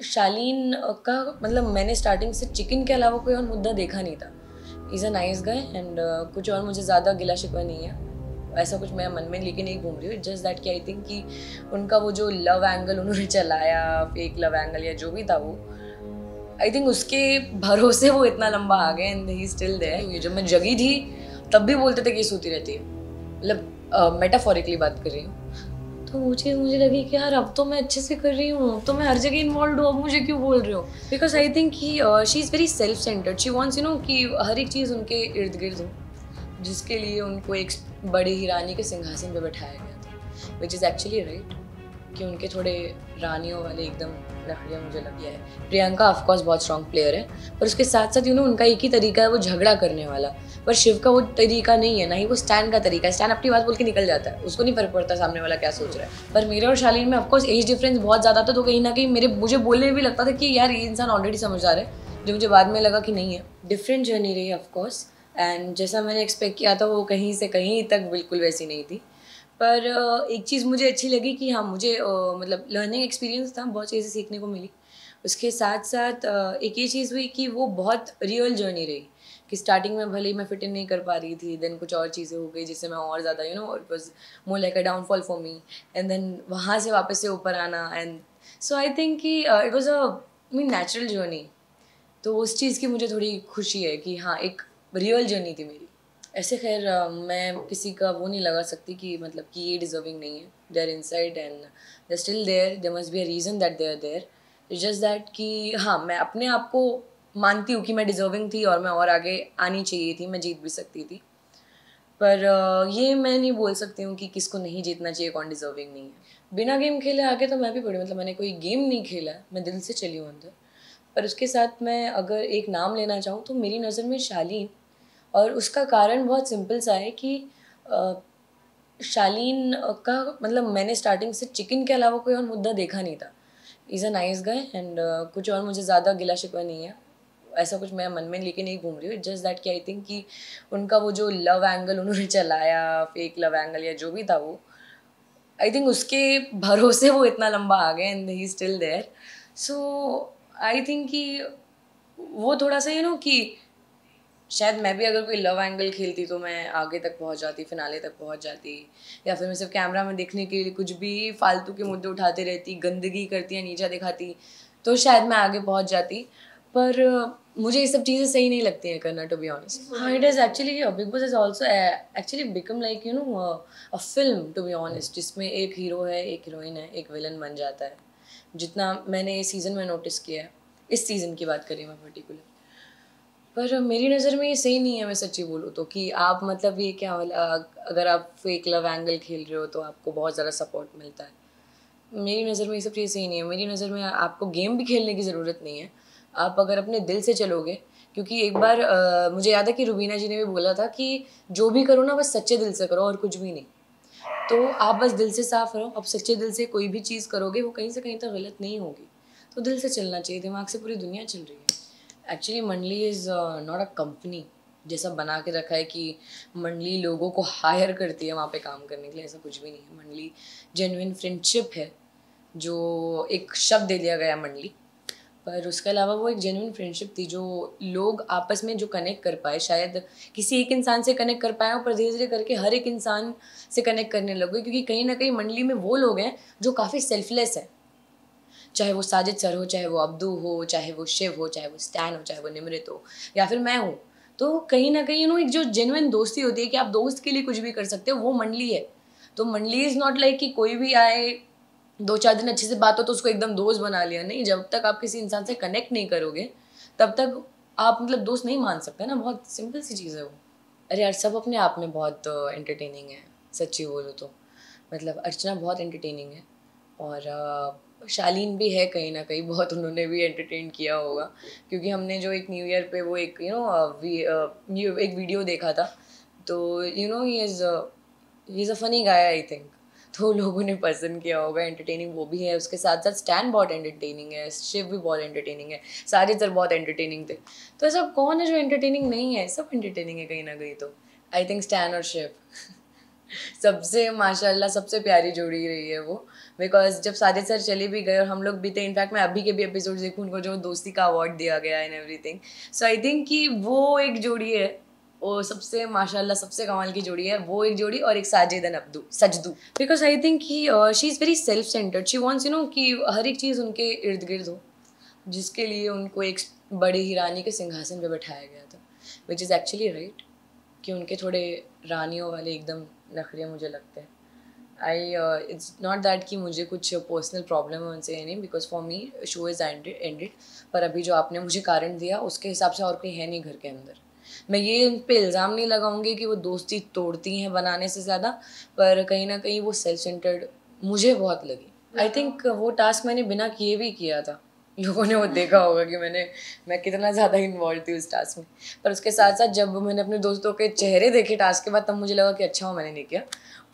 शालीन का मतलब मैंने स्टार्टिंग से चिकन के अलावा कोई और मुद्दा देखा नहीं था. Is a nice guy and कुछ और मुझे ज़्यादा गिला शिकवा नहीं है. ऐसा कुछ मैं मन में लेके नहीं घूम रही हूँ. जस्ट दैट कि आई थिंक कि उनका वो जो लव एंगल उन्होंने चलाया, फेक लव एंगल या जो भी था वो, आई थिंक उसके भरोसे वो इतना लंबा आ गए एंड ही स्टिल देयर. जब मैं जगी थी तब भी बोलते थे कि सोती रहती है, मतलब मेटाफोरिकली बात कर रही हूँ. तो मुझे लगी कि यार अब तो मैं अच्छे से कर रही हूँ, तो मैं हर जगह इन्वॉल्व हूँ, अब मुझे क्यों बोल रही हो. बिकॉज आई थिंक कि she is very self centred. She wants कि हर एक चीज़ उनके इर्द गिर्द हो, जिसके लिए उनको एक बड़ी ही रानी के सिंहासन पे बैठाया गया था, विच इज़ एक्चुअली राइट. कि उनके थोड़े रानियों वाले एकदम नखड़िया मुझे लग गया है. प्रियंका ऑफकोर्स बहुत स्ट्रॉन्ग प्लेयर है, पर उसके साथ साथ उनका एक ही तरीका है, वो झगड़ा करने वाला. पर शिव का वो तरीका नहीं है, ना ही वो स्टैंड का तरीका है. स्टैंड अपनी बात बोल के निकल जाता है, उसको नहीं फर्क पड़ता सामने वाला क्या सोच रहा है. पर मेरे और शालीन में ऑफकोर्स एज डिफरेंस बहुत ज़्यादा था, तो कहीं ना कहीं मुझे बोलने में भी लगता था कि यार ये इंसान ऑलरेडी समझदार है, जो मुझे बाद में लगा कि नहीं है. डिफरेंट जर्नी रही ऑफकोर्स, एंड जैसा मैंने एक्सपेक्ट किया था वो कहीं से कहीं तक बिल्कुल वैसी नहीं थी. पर एक चीज़ मुझे अच्छी लगी कि हाँ, मुझे मतलब लर्निंग एक्सपीरियंस था, बहुत चीज़ें सीखने को मिली. उसके साथ साथ एक ये चीज़ हुई कि वो बहुत रियल जर्नी रही. कि स्टार्टिंग में भले ही मैं फिट इन नहीं कर पा रही थी, देन कुछ और चीज़ें हो गई जिससे मैं और ज़्यादा it was more like a downfall for me. And then वहाँ से वापस से ऊपर आना, एंड सो आई थिंक कि it was a natural journey. तो उस चीज़ की मुझे थोड़ी खुशी है कि हाँ, एक रियल जर्नी थी मेरी. ऐसे खैर मैं किसी का वो नहीं लगा सकती कि मतलब कि ये डिजर्विंग नहीं है. They are inside and they still there. There must be a reason that they are there. It's just that कि हाँ, मैं अपने आप को मानती हूँ कि मैं डिजर्विंग थी और मैं और आगे आनी चाहिए थी, मैं जीत भी सकती थी. पर ये मैं नहीं बोल सकती हूँ कि किसको नहीं जीतना चाहिए, कौन डिजर्विंग नहीं है. बिना गेम खेले आगे तो मैं भी पढ़ी, मतलब मैंने कोई गेम नहीं खेला है, मैं दिल से चली हूँ अंदर. पर उसके साथ मैं अगर एक नाम लेना चाहूँ तो मेरी नज़र में शालीन. और उसका कारण बहुत सिंपल सा है कि अ, शालीन का मतलब मैंने स्टार्टिंग से चिकन के अलावा कोई और मुद्दा देखा नहीं था. Is a nice guy and कुछ और मुझे ज़्यादा गिला शिकवा नहीं है. ऐसा कुछ मैं मन में लेके नहीं घूम रही हूँ. जस्ट दैट कि आई थिंक कि उनका वो जो लव एंगल उन्होंने चलाया, फेक लव एंगल या जो भी था वो, आई थिंक उसके भरोसे वो इतना लंबा आ गए and he still there. So I think कि वो थोड़ा सा कि शायद मैं भी अगर कोई लव एंगल खेलती तो मैं आगे तक पहुंच जाती, फिनाले तक पहुंच जाती. या फिर मैं सिर्फ कैमरा में देखने के लिए कुछ भी फालतू के मुद्दे उठाते रहती, गंदगी करती या नीचा दिखाती, तो शायद मैं आगे पहुंच जाती. पर मुझे ये सब चीज़ें सही नहीं लगती हैं करना, टू बी ऑनेस्ट. हाँ, it is actually Bigg Boss is also actually become like a film, to be honest, जिसमें एक हीरो है, एक हीरोइन है, एक विलन बन जाता है. जितना मैंने इस सीज़न में नोटिस किया है, इस सीज़न की बात करी मैं पर्टिकुलर. पर मेरी नज़र में ये सही नहीं है, मैं सच्ची बोलूँ तो, कि आप मतलब ये क्या अगर आप फेक लव एंगल खेल रहे हो तो आपको बहुत ज़्यादा सपोर्ट मिलता है. मेरी नज़र में ये सब चीज़ें सही नहीं है. मेरी नज़र में आपको गेम भी खेलने की ज़रूरत नहीं है. आप अगर अपने दिल से चलोगे, क्योंकि एक बार मुझे याद है कि रुबीना जी ने भी बोला था कि जो भी करो ना बस सच्चे दिल से करो और कुछ भी नहीं. तो आप बस दिल से साफ रहो. अब सच्चे दिल से कोई भी चीज़ करोगे वो कहीं से कहीं तक गलत नहीं होगी. तो दिल से चलना चाहिए, दिमाग से पूरी दुनिया चल रही है. एक्चुअली मंडली इज़ नॉट अ कंपनी जैसा बना के रखा है कि मंडली लोगों को हायर करती है वहाँ पे काम करने के लिए. ऐसा कुछ भी नहीं है. मंडली जेन्युइन फ्रेंडशिप है, जो एक शब्द दे दिया गया मंडली. पर उसके अलावा वो एक जेन्युइन फ्रेंडशिप थी, जो लोग आपस में जो कनेक्ट कर पाए. शायद किसी एक इंसान से कनेक्ट कर पाए, पर धीरे धीरे करके हर एक इंसान से कनेक्ट करने लगे, क्योंकि कहीं ना कहीं मंडली में वो लोग हैं जो काफ़ी सेल्फलेस है. चाहे वो साजिद सर हो, चाहे वो अब्दू हो, चाहे वो शिव हो, चाहे वो स्टैन हो, चाहे वो निमृत हो, या फिर मैं हूँ. तो कहीं ना कहीं एक जो जेन्युइन दोस्ती होती है कि आप दोस्त के लिए कुछ भी कर सकते हो, वो मंडली है. तो मंडली इज़ नॉट लाइक कि कोई भी आए, 2-4 दिन अच्छे से बात हो तो उसको एकदम दोस्त बना लिया. नहीं, जब तक आप किसी इंसान से कनेक्ट नहीं करोगे तब तक आप मतलब दोस्त नहीं मान सकते ना. बहुत सिंपल सी चीज़ है वो. अरे यार, सब अपने आप में बहुत एंटरटेनिंग है, सच्ची बोलो तो. मतलब अर्चना बहुत एंटरटेनिंग है, और शालीन भी है कहीं ना कहीं बहुत. उन्होंने भी एंटरटेन किया होगा, क्योंकि हमने जो एक न्यू ईयर पे वो एक एक वीडियो देखा था, तो he is a funny guy I think. तो लोगों ने पसंद किया होगा. एंटरटेनिंग वो भी है, उसके साथ साथ स्टैन बहुत एंटरटेनिंग है, शिव भी बहुत एंटरटेनिंग है, सारे सर बहुत एंटरटेनिंग थे. तो ऐसा कौन है जो एंटरटेनिंग नहीं है? सब एंटरटेनिंग है कहीं ना कहीं. तो आई थिंक स्टैन और शिव. सबसे माशाल्लाह सबसे प्यारी जोड़ी रही है वो, बिकॉज जब साजिद सर चले भी गए और हम लोग भी थे, इनफैक्ट मैं अभी के भी एपिसोड देखूँ उनको जो दोस्ती का अवार्ड दिया गया and everything, so I think कि वो एक जोड़ी है, वो सबसे माशाल्लाह सबसे कमाल की जोड़ी है, वो एक जोड़ी, और एक साजिद एंड अब्दू सजदू, बिकॉज आई थिंक कि she is very self centred, she wants कि हर एक चीज़ उनके इर्द गिर्द हो, जिसके लिए उनको एक बड़े ही रानी के सिंहासन पे बैठाया गया था, विच इज़ एक्चुअली राइट, कि उनके थोड़े रानियों वाले एकदम नखरे मुझे लगते हैं। इट्स नॉट दैट कि मुझे कुछ पर्सनल प्रॉब्लम है उनसे या नहीं, because for me show is ended, पर अभी जो आपने मुझे कारण दिया उसके हिसाब से और कोई है नहीं घर के अंदर। मैं ये उन पर इल्ज़ाम नहीं लगाऊंगी कि वो दोस्ती तोड़ती हैं बनाने से ज़्यादा, पर कहीं ना कहीं वो सेल्फ सेंटर्ड मुझे बहुत लगी। आई थिंक वो टास्क मैंने बिना किए भी किया था, लोगों ने वो देखा होगा कि मैं कितना ज़्यादा इन्वॉल्व थी उस टास्क में, पर उसके साथ साथ जब मैंने अपने दोस्तों के चेहरे देखे टास्क के बाद, तब मुझे लगा कि अच्छा हो मैंने नहीं किया।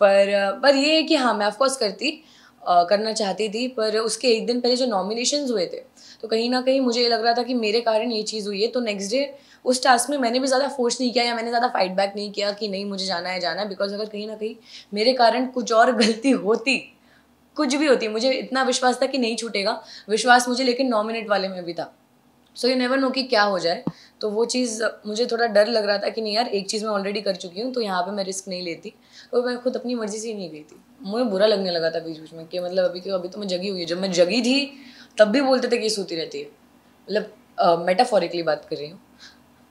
पर ये है कि हाँ, मैं ऑफकोर्स करना चाहती थी, पर उसके एक दिन पहले जो नॉमिनेशंस हुए थे, तो कहीं ना कहीं मुझे ये लग रहा था कि मेरे कारण ये चीज़ हुई है, तो नेक्स्ट डे उस टास्क में मैंने भी ज़्यादा फोर्स नहीं किया या मैंने ज़्यादा फाइट बैक नहीं किया कि नहीं मुझे जाना है, बिकॉज अगर कहीं ना कहीं मेरे कारण कुछ और गलती होती, कुछ भी होती, मुझे इतना विश्वास था कि नहीं छूटेगा विश्वास मुझे, लेकिन नॉमिनेट वाले में भी था, सो यू नेवर नो कि क्या हो जाए। तो वो चीज़ मुझे थोड़ा डर लग रहा था कि नहीं यार, एक चीज़ मैं ऑलरेडी कर चुकी हूँ, तो यहाँ पे मैं रिस्क नहीं लेती, तो मैं खुद अपनी मर्जी से ही नहीं गई थी। मुझे बुरा लगने लगा था बीच बीच में कि मतलब अभी तो मैं जगी हुई है, जब मैं जगी थी तब भी बोलते थे कि सोती रहती है, मतलब मेटाफोरिकली बात कर रही हूँ।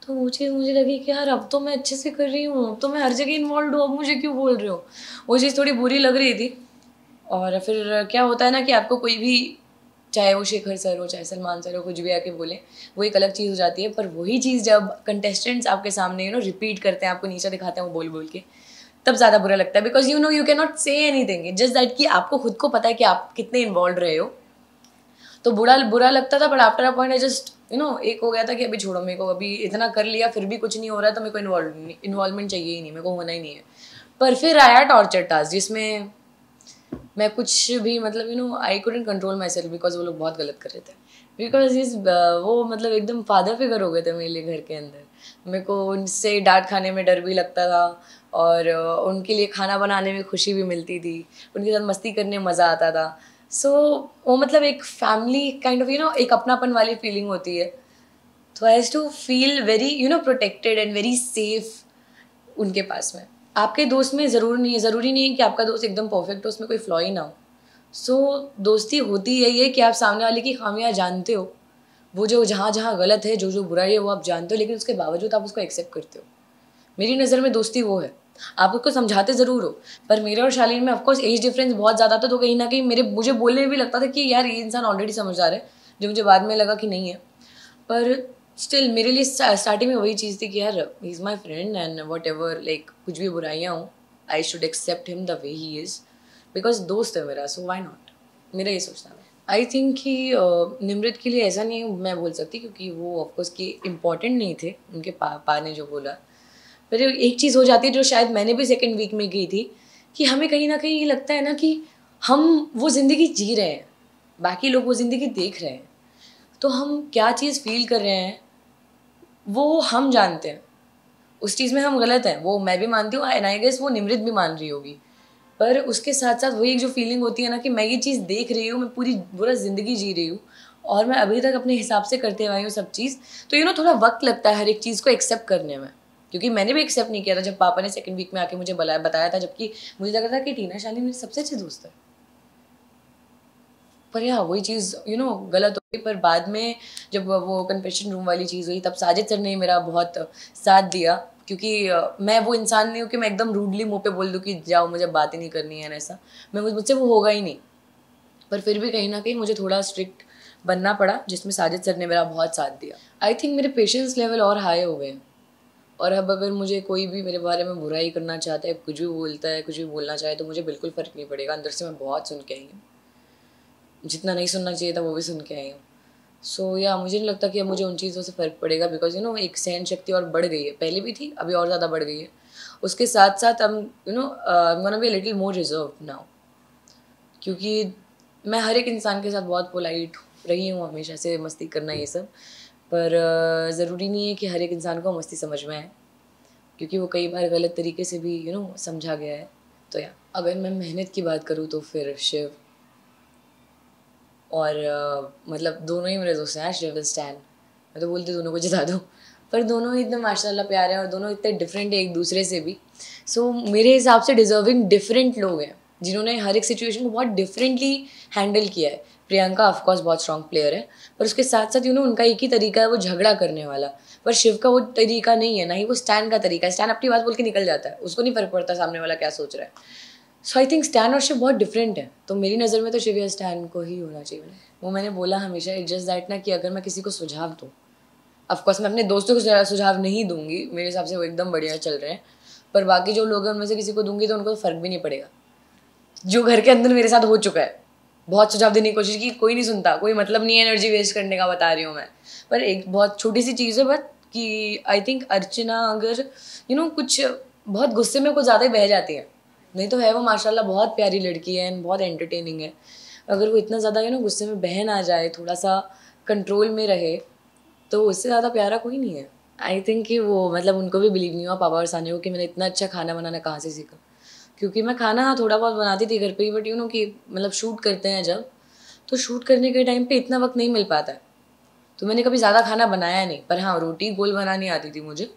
तो मुझे लगी कि यार अब तो मैं अच्छे से कर रही हूँ, अब तो मैं हर जगह इन्वॉल्व हूँ, अब मुझे क्यों बोल रहे हो, वो चीज़ थोड़ी बुरी लग रही थी। और फिर क्या होता है ना कि आपको कोई भी, चाहे वो शेखर सर हो चाहे सलमान सर हो, कुछ भी आके बोले, वो एक अलग चीज़ हो जाती है, पर वही चीज़ जब कंटेस्टेंट्स आपके सामने रिपीट करते हैं, आपको नीचे दिखाते हैं वो बोल बोल के, तब ज़्यादा बुरा लगता है, because you can not say anything, just that कि आपको खुद को पता है कि आप कितने इन्वॉल्व रहे हो, तो बुरा लगता था, but after a point I just एक हो गया था कि अभी छोड़ो, मेरे को अभी इतना कर लिया फिर भी कुछ नहीं हो रहा, तो मेरे को इन्वॉल्वमेंट चाहिए ही नहीं, मेरे को होना ही नहीं है। पर फिर आया टॉर्चर टास्क, जिसमें मैं कुछ भी मतलब I couldn't control my self, because वो लोग बहुत गलत कर रहे थे, बिकॉज वो मतलब एकदम फादर फिगर हो गए थे मेरे लिए घर के अंदर, मेरे को उनसे डांट खाने में डर भी लगता था, और उनके लिए खाना बनाने में खुशी भी मिलती थी, उनके साथ मस्ती करने में मज़ा आता था। सो वो मतलब एक फैमिली काइंड ऑफ एक अपनापन वाली फीलिंग होती है, तो I has to feel very protected and very safe उनके पास में। आपके दोस्त में ज़रूरी नहीं है कि आपका दोस्त एकदम परफेक्ट हो, उसमें कोई फ्लॉ ही ना हो। सो दोस्ती होती यही है कि आप सामने वाले की खामियां जानते हो, वो जो जहाँ जहाँ गलत है, जो जो बुराई है वो आप जानते हो, लेकिन उसके बावजूद आप उसको एक्सेप्ट करते हो। मेरी नज़र में दोस्ती वो है, आप उसको समझाते ज़रूर हो, पर मेरे और शालीन में ऑफकोर्स एज डिफरेंस बहुत ज़्यादा था, तो कहीं ना कहीं मुझे बोलने में भी लगता था कि यार ये इंसान ऑलरेडी समझदार है, जो मुझे बाद में लगा कि नहीं है। पर स्टिल मेरे लिए स्टार्टिंग में वही चीज़ थी कि यार he is my friend and whatever, like कुछ भी बुराइयाँ हो, I should accept him the way he is, because दोस्त है मेरा, सो वाई नॉट, मेरा ये सोचना है। आई थिंक कि निमृत के लिए ऐसा नहीं मैं बोल सकती, क्योंकि वो ऑफकोर्स कि इम्पॉर्टेंट नहीं थे, उनके पापा ने जो बोला। पर एक चीज़ हो जाती है जो शायद मैंने भी सेकेंड वीक में की थी, कि हमें कहीं ना कहीं ये लगता है ना कि हम वो ज़िंदगी जी रहे हैं, बाकी लोग वो ज़िंदगी देख रहे हैं, तो हम क्या चीज़ फील कर रहे हैं वो हम जानते हैं, उस चीज़ में हम गलत हैं, वो मैं भी मानती हूँ एंड आई गेस वो निमृत भी मान रही होगी। पर उसके साथ साथ वही एक जो फीलिंग होती है ना कि मैं ये चीज़ देख रही हूँ, मैं पूरा ज़िंदगी जी रही हूँ, और मैं अभी तक अपने हिसाब से करते आई हूँ सब चीज़, तो थोड़ा वक्त लगता है हर एक चीज़ को एक्सेप्ट करने में, क्योंकि मैंने भी एक्सेप्ट नहीं किया था जब पापा ने सेकंड वीक में आके मुझे बताया था, जबकि मुझे लगा था कि टीना शालीन मेरी सबसे अच्छी दोस्त है, पर यार वही चीज़ गलत हो गई। पर बाद में जब वो कन्फेशन रूम वाली चीज़ हुई, तब साजिद सर ने मेरा बहुत साथ दिया, क्योंकि मैं वो इंसान नहीं हूँ कि मैं एकदम रूडली मुंह पे बोल दूँ कि जाओ मुझे बात ही नहीं करनी है, ऐसा मुझसे वो होगा ही नहीं। पर फिर भी कहीं ना कहीं मुझे थोड़ा स्ट्रिक्ट बनना पड़ा, जिसमें साजिद सर ने मेरा बहुत साथ दिया। आई थिंक मेरे पेशेंस लेवल और हाई हो गए, और अब अगर मुझे कोई भी मेरे बारे में बुराई करना चाहता है, कुछ भी बोलता है, कुछ भी बोलना चाहे, तो मुझे बिल्कुल फ़र्क नहीं पड़ेगा, अंदर से मैं बहुत सुन के आई हूँ, जितना नहीं सुनना चाहिए था वो भी सुन के आई हूँ। सो या मुझे नहीं लगता कि अब मुझे उन चीज़ों से फ़र्क पड़ेगा, बिकॉज एक सहन शक्ति और बढ़ गई है, पहले भी थी अभी और ज़्यादा बढ़ गई है। उसके साथ साथ I am gonna be little more reserve now, क्योंकि मैं हर एक इंसान के साथ बहुत पोलाइट रही हूँ हमेशा से, मस्ती करना ये सब, पर ज़रूरी नहीं है कि हर एक इंसान को मस्ती समझ में आए, क्योंकि वो कई बार गलत तरीके से भी समझा गया है। तो या अगर मैं मेहनत की बात करूँ तो फिर शिव, और मतलब दोनों ही मेरे दोस्त हैं, शिव स्टैन। मैं तो बोलती दोनों को जिता दो, पर दोनों ही इतने माशाल्लाह प्यारे हैं और दोनों इतने डिफरेंट है एक दूसरे से भी। सो मेरे हिसाब से डिजर्विंग डिफरेंट लोग हैं जिन्होंने हर एक सिचुएशन को बहुत डिफरेंटली हैंडल किया है। प्रियंका ऑफकोर्स बहुत स्ट्रॉन्ग प्लेयर है, पर उसके साथ साथ उनका एक ही तरीका है वो झगड़ा करने वाला, पर शिव का वो तरीका नहीं है, ना ही वो स्टैन का तरीका है। स्टैन अपनी बात बोल के निकल जाता है, उसको नहीं फर्क पड़ता सामने वाला क्या सोच रहा है। सो आई थिंक स्टैन और शिव बहुत डिफरेंट है, तो मेरी नज़र में तो शिव या स्टैन को ही होना चाहिए। वो मैंने बोला हमेशा, इट जस्ट दैट ना कि अगर मैं किसी को सुझाव दूँ, ऑफकोर्स मैं अपने दोस्तों को सुझाव नहीं दूंगी, मेरे हिसाब से वो एकदम बढ़िया चल रहे हैं, पर बाकी जो लोग हैं उनमें से किसी को दूंगी तो उनको तो फ़र्क भी नहीं पड़ेगा। जो घर के अंदर मेरे साथ हो चुका है, बहुत सुझाव देने की कोशिश की, कोई नहीं सुनता, कोई मतलब नहीं है एनर्जी वेस्ट करने का, बता रही हूँ मैं। पर एक बहुत छोटी सी चीज़ है बट कि आई थिंक अर्चना अगर कुछ बहुत गुस्से में कुछ ज़्यादा ही बह जाती है, नहीं तो है वो माशाल्लाह बहुत प्यारी लड़की है एंड बहुत एंटरटेनिंग है। अगर वो इतना ज़्यादा गुस्से में बह ना जाए, थोड़ा सा कंट्रोल में रहे, तो उससे ज़्यादा प्यारा कोई नहीं है। आई थिंक कि वो मतलब उनको भी बिलीव नहीं हुआ पापा और सानी को कि मैंने इतना अच्छा खाना बनाना कहाँ से सीखा, क्योंकि मैं खाना थोड़ा बहुत बनाती थी घर पे ही, बट कि मतलब शूट करते हैं जब, तो शूट करने के टाइम पे इतना वक्त नहीं मिल पाता है, तो मैंने कभी ज़्यादा खाना बनाया नहीं। पर हाँ, रोटी गोल बनानी आती थी मुझे।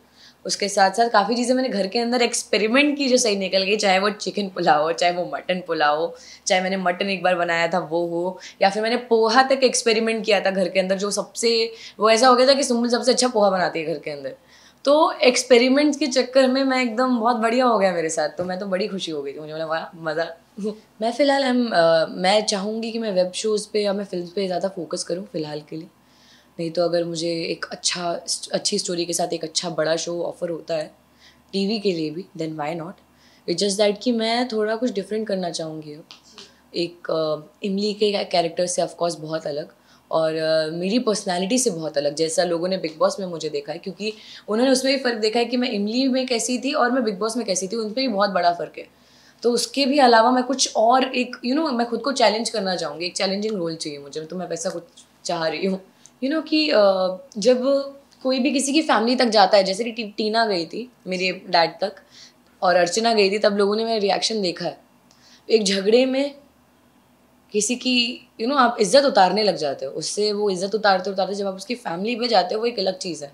उसके साथ साथ काफ़ी चीज़ें मैंने घर के अंदर एक्सपेरिमेंट की जो सही निकल गई, चाहे वो चिकन पुलाव हो, चाहे वो मटन पुलाव हो, चाहे मैंने मटन एक बार बनाया था वो हो, या फिर मैंने पोहा तक एक्सपेरिमेंट किया था घर के अंदर, जो सबसे वो ऐसा हो गया था कि सुम्बुल सबसे अच्छा पोहा बनाती है घर के अंदर। तो एक्सपेरिमेंट्स के चक्कर में मैं एकदम बहुत बढ़िया हो गया मेरे साथ, तो मैं तो बड़ी खुशी हो गई थी, मुझे बोला वाह मज़ा। मैं फ़िलहाल मैं चाहूँगी कि मैं वेब शोज़ पे या मैं फिल्म पे ज़्यादा फोकस करूँ फ़िलहाल के लिए। नहीं तो अगर मुझे एक अच्छी स्टोरी के साथ एक अच्छा बड़ा शो ऑफ़र होता है टीवी के लिए भी, then why not. It's just that कि मैं थोड़ा कुछ डिफरेंट करना चाहूँगी अब। एक इमली के कैरेक्टर से ऑफकोर्स बहुत अलग, और मेरी पर्सनैलिटी से बहुत अलग, जैसा लोगों ने बिग बॉस में मुझे देखा है, क्योंकि उन्होंने उसमें भी फ़र्क देखा है कि मैं इमली में कैसी थी और मैं बिग बॉस में कैसी थी, उन पर भी बहुत बड़ा फ़र्क है। तो उसके भी अलावा मैं कुछ और एक मैं खुद को चैलेंज करना चाहूँगी, एक चैलेंजिंग रोल चाहिए मुझे, तो मैं वैसा कुछ चाह रही हूँ। कि जब कोई भी किसी की फैमिली तक जाता है, जैसे कि टीना गई थी मेरे डैड तक और अर्चना गई थी, तब लोगों ने मेरा रिएक्शन देखा है। एक झगड़े में किसी की आप इज्जत उतारने लग जाते हो, उससे वो इज्जत उतारते उतारते जब आप उसकी फैमिली पे जाते हो वो एक अलग चीज़ है।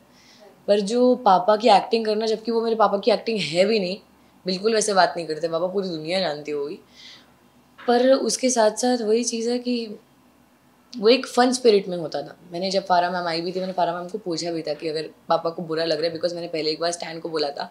पर जो पापा की एक्टिंग करना, जबकि वो मेरे पापा की एक्टिंग है भी नहीं, बिल्कुल वैसे बात नहीं करते, पापा पूरी दुनिया जानती होगी, पर उसके साथ साथ वही चीज़ है कि वो एक फ़न स्पिरिट में होता था। मैंने जब फारा मैम आई भी थी, मैंने फारा मैम को पूछा भी था कि अगर पापा को बुरा लग रहा है, बिकॉज मैंने पहले एक बार स्टैन को बोला था,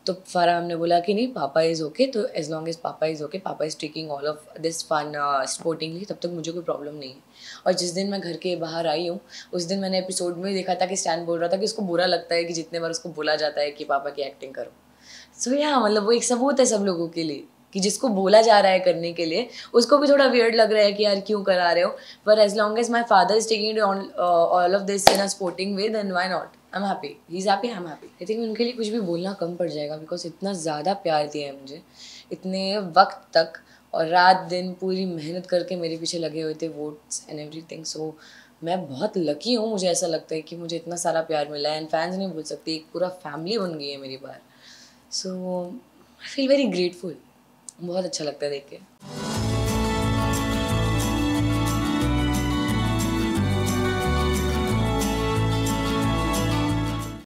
तो फारा मैम ने बोला कि नहीं पापा इज़ ओके, तो एज लॉन्ग एज पापा इज़ ओके, पापा is taking all of this fun sportingly, तब तक मुझे कोई प्रॉब्लम नहीं है। और जिस दिन मैं घर के बाहर आई हूँ, उस दिन मैंने एपिसोड में देखा था कि स्टैन बोल रहा था कि उसको बुरा लगता है कि जितने बार उसको बोला जाता है कि पापा की एक्टिंग करो। सो या मतलब वो एक सबूत है सब लोगों के लिए कि जिसको बोला जा रहा है करने के लिए, उसको भी थोड़ा वियर्ड लग रहा है कि यार क्यों करा रहे हो, पर as long as my father is taking all of this in a sporting way, then why not, I am happy, he is happy, I am happy. I think उनके लिए कुछ भी बोलना कम पड़ जाएगा, बिकॉज इतना ज़्यादा प्यार दिया है मुझे इतने वक्त तक, और रात दिन पूरी मेहनत करके मेरे पीछे लगे हुए थे, वोट्स एंड एवरीथिंग। सो मैं बहुत लकी हूँ, मुझे ऐसा लगता है कि मुझे इतना सारा प्यार मिला है, एंड फैंस नहीं बोल सकती, एक पूरा फैमिली बन गई है मेरी बार। सो आई फील वेरी ग्रेटफुल, बहुत अच्छा लगता है देख के।